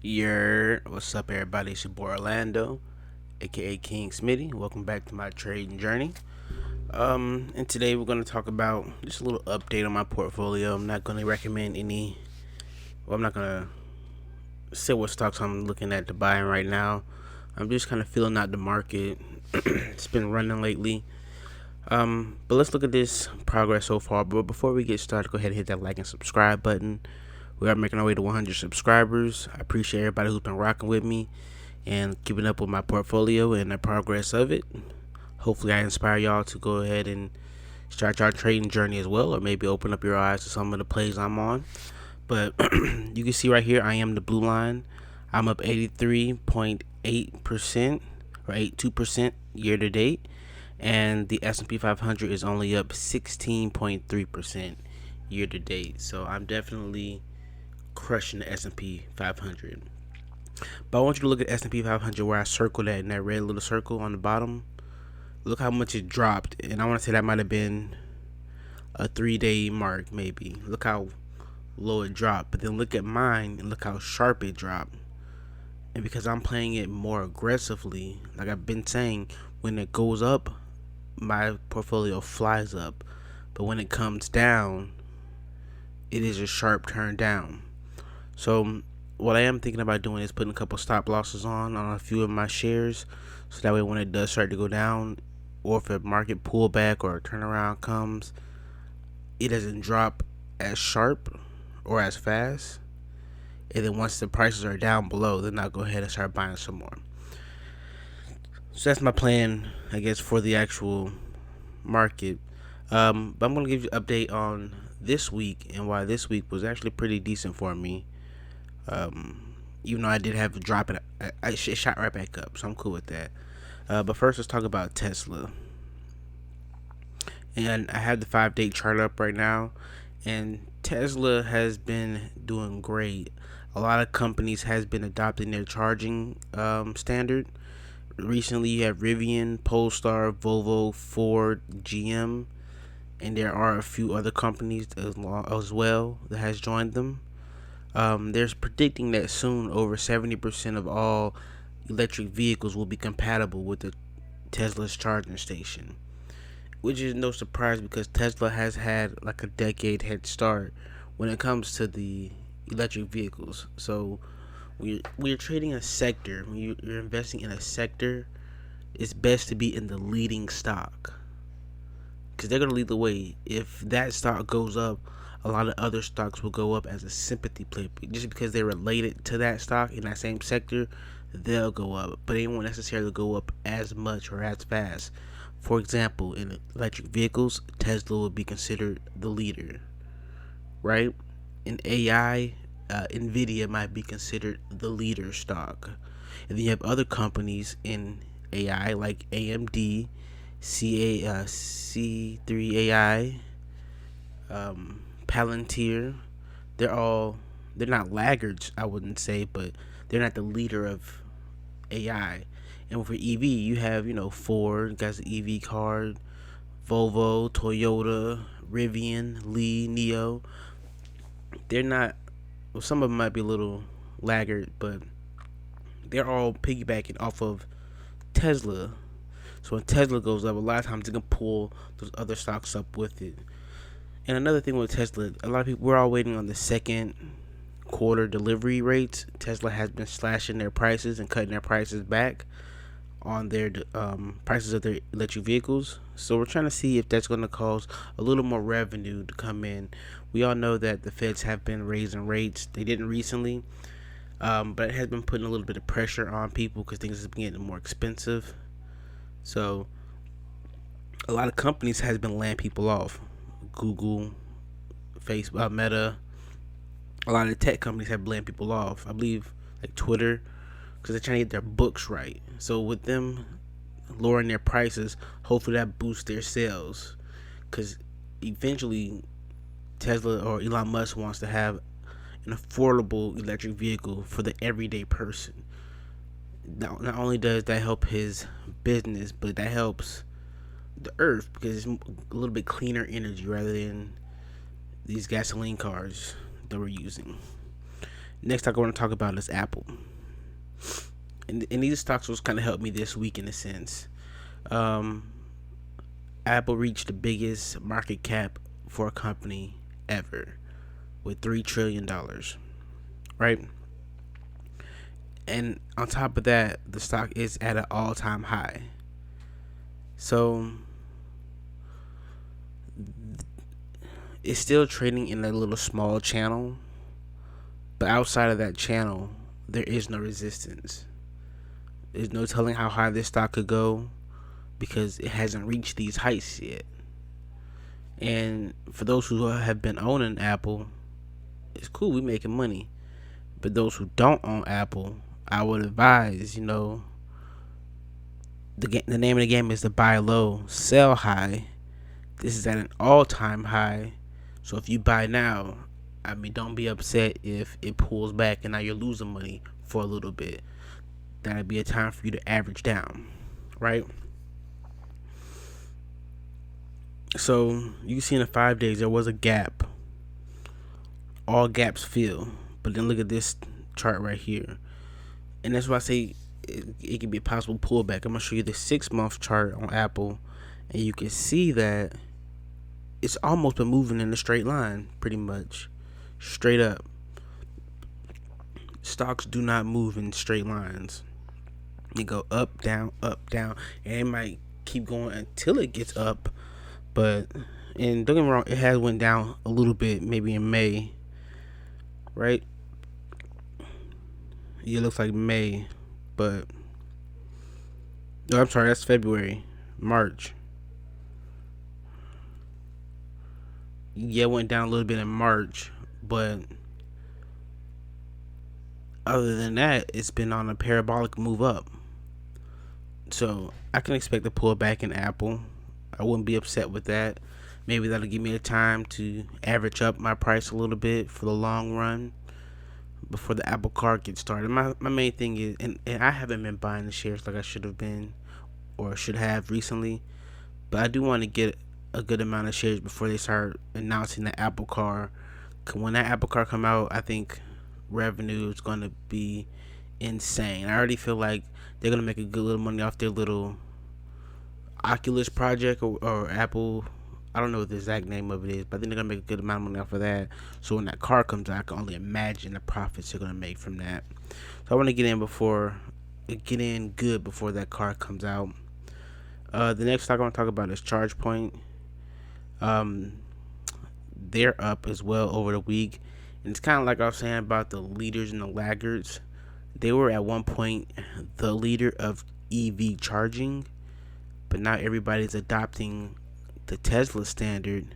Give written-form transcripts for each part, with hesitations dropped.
What's up, everybody? It's your boy Orlando, aka King Smitty. Welcome back to my trading journey. And today we're going to talk about just a little update on my portfolio. I'm not going to recommend any. Well, I'm not going to say what stocks I'm looking at to buy in right now. I'm just kind of feeling out the market. It's been running lately. But let's look at this progress so far. But before we get started, go ahead and hit that like and subscribe button. We are making our way to 100 subscribers. I appreciate everybody who's been rocking with me and keeping up with my portfolio and the progress of it. Hopefully, I inspire y'all to go ahead and start your trading journey as well, or maybe open up your eyes to some of the plays I'm on. But you can see right here, I am the blue line. I'm up 83.8% or 82% year to date, and the S&P 500 is only up 16.3% year to date. So I'm definitely crushing the S&P 500. But I want you to look at S&P 500 where I circled that in that red little circle on the bottom. Look how much it dropped, and I want to say that might have been a 3-day mark maybe. Look how low it dropped. But then look at mine and look how sharp it dropped. And because I'm playing it more aggressively, like I've been saying, when it goes up, my portfolio flies up. But when it comes down, it is a sharp turn down. So what I am thinking about doing is putting a couple stop losses on a few of my shares, so that way when it does start to go down, or if a market pullback or a turnaround comes, it doesn't drop as sharp or as fast. And then once the prices are down below, then I'll go ahead and start buying some more. So that's my plan, I guess, for the actual market. But I'm going to give you an update on this week and why this week was actually pretty decent for me. Even though I did have a drop, it shot right back up, so I'm cool with that. But first, let's talk about Tesla. And I have the 5-day chart up right now, and Tesla has been doing great. A lot of companies has been adopting their charging standard. Recently, you have Rivian, Polestar, Volvo, Ford, GM, and there are a few other companies as well that has joined them. They're predicting that soon over 70% of all electric vehicles will be compatible with the Tesla's charging station, which is no surprise because Tesla has had like a decade head start when it comes to the electric vehicles. So when you're trading a sector, when you're investing in a sector, it's best to be in the leading stock, because they're going to lead the way. If that stock goes up, a lot of other stocks will go up as a sympathy play. Just because they're related to that stock in that same sector, they'll go up, but they won't necessarily go up as much or as fast. For example, in electric vehicles, Tesla will be considered the leader, right? In AI, Nvidia might be considered the leader stock. And then you have other companies in AI like AMD, C3AI, Palantir. They're not laggards, I wouldn't say, but they're not the leader of AI. And for EV, you have, Ford got the EV card, Volvo, Toyota, Rivian, Lee, Neo. They're not, well, some of them might be a little laggard, but they're all piggybacking off of Tesla. So when Tesla goes up, a lot of times they can pull those other stocks up with it. And another thing with Tesla, a lot of people, we're all waiting on the second quarter delivery rates. Tesla has been slashing their prices and cutting their prices back on their prices of their electric vehicles. So we're trying to see if that's going to cause a little more revenue to come in. We all know that the feds have been raising rates. They didn't recently, but it has been putting a little bit of pressure on people because things have been getting more expensive. So a lot of companies has been laying people off. Google, Facebook, Meta. A lot of the tech companies have been laying people off. I believe like Twitter, because they're trying to get their books right. So with them lowering their prices, hopefully that boosts their sales, because eventually Tesla or Elon Musk wants to have an affordable electric vehicle for the everyday person. Not only does that help his business, but that helps the earth because it's a little bit cleaner energy rather than these gasoline cars that we're using. Next, I want to talk about is Apple, and these stocks was kind of helped me this week in a sense. Um, Apple reached the biggest market cap for a company ever with $3 trillion, right? And on top of that, the stock is at an all-time high. So it's still trading in a little small channel, but outside of that channel, there is no resistance. There's no telling how high this stock could go because it hasn't reached these heights yet. And for those who have been owning Apple, it's cool, we making money. But those who don't own Apple, I would advise, the name of the game is to buy low, sell high. This is at an all-time high. So if you buy now, don't be upset if it pulls back and now you're losing money for a little bit. That'd be a time for you to average down, right? So you see in the 5 days there was a gap. All gaps fill. But then look at this chart right here. And that's why I say it could be a possible pullback. I'm going to show you the 6-month chart on Apple. And you can see that it's almost been moving in a straight line, pretty much. Straight up. Stocks do not move in straight lines. They go up, down, and it might keep going until it gets up. But, and don't get me wrong, it has went down a little bit, maybe in May, right? Yeah, it looks like May, but, no, I'm sorry, that's February, March. Yeah, it went down a little bit in March, but other than that, it's been on a parabolic move up. So I can expect a pullback in Apple. I wouldn't be upset with that. Maybe that'll give me a time to average up my price a little bit for the long run before the Apple Card gets started. My main thing is, and I haven't been buying the shares like I should have been or should have recently, but I do want to get a good amount of shares before they start announcing the Apple Card. When that Apple Card come out, I think revenue is going to be insane. I already feel like they're going to make a good little money off their little Oculus project or Apple. I don't know what the exact name of it is, but I think they're gonna make a good amount of money off of that. So when that car comes out, I can only imagine the profits they're gonna make from that. So I want to get in good before that car comes out. The next stock I want to talk about is ChargePoint. They're up as well over the week, and it's kind of like I was saying about the leaders and the laggards. They were at one point the leader of EV charging, but now everybody's adopting the Tesla standard,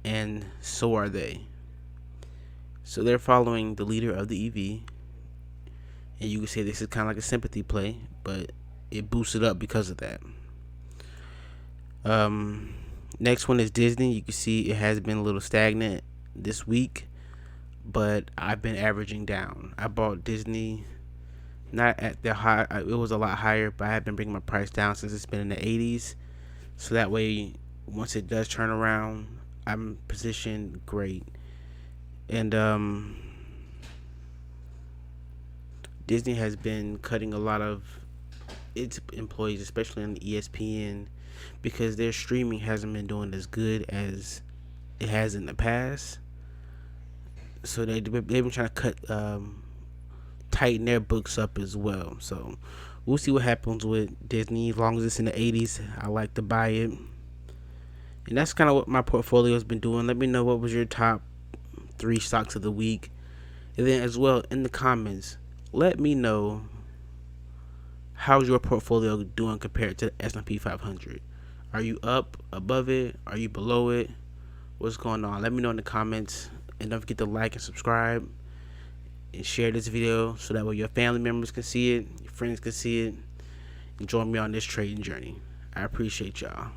and so are they. So they're following the leader of the EV, and you can say this is kind of like a sympathy play, but it boosted up because of that. Next one is Disney. You can see it has been a little stagnant this week, but I've been averaging down. I bought Disney not at the high, it was a lot higher, but I have been bringing my price down since it's been in the 80s. So that way, once it does turn around, I'm positioned great. And Disney has been cutting a lot of its employees, especially on the ESPN, because their streaming hasn't been doing as good as it has in the past. So they've been trying to tighten their books up as well. So we'll see what happens with Disney. As long as it's in the 80s, I like to buy it. And that's kind of what my portfolio has been doing. Let me know what was your top 3 stocks of the week. And then as well, in the comments, let me know how's your portfolio doing compared to the S&P 500. Are you up, above it? Are you below it? What's going on? Let me know in the comments. And don't forget to like and subscribe and share this video so that way your family members can see it, your friends can see it, and join me on this trading journey. I appreciate y'all.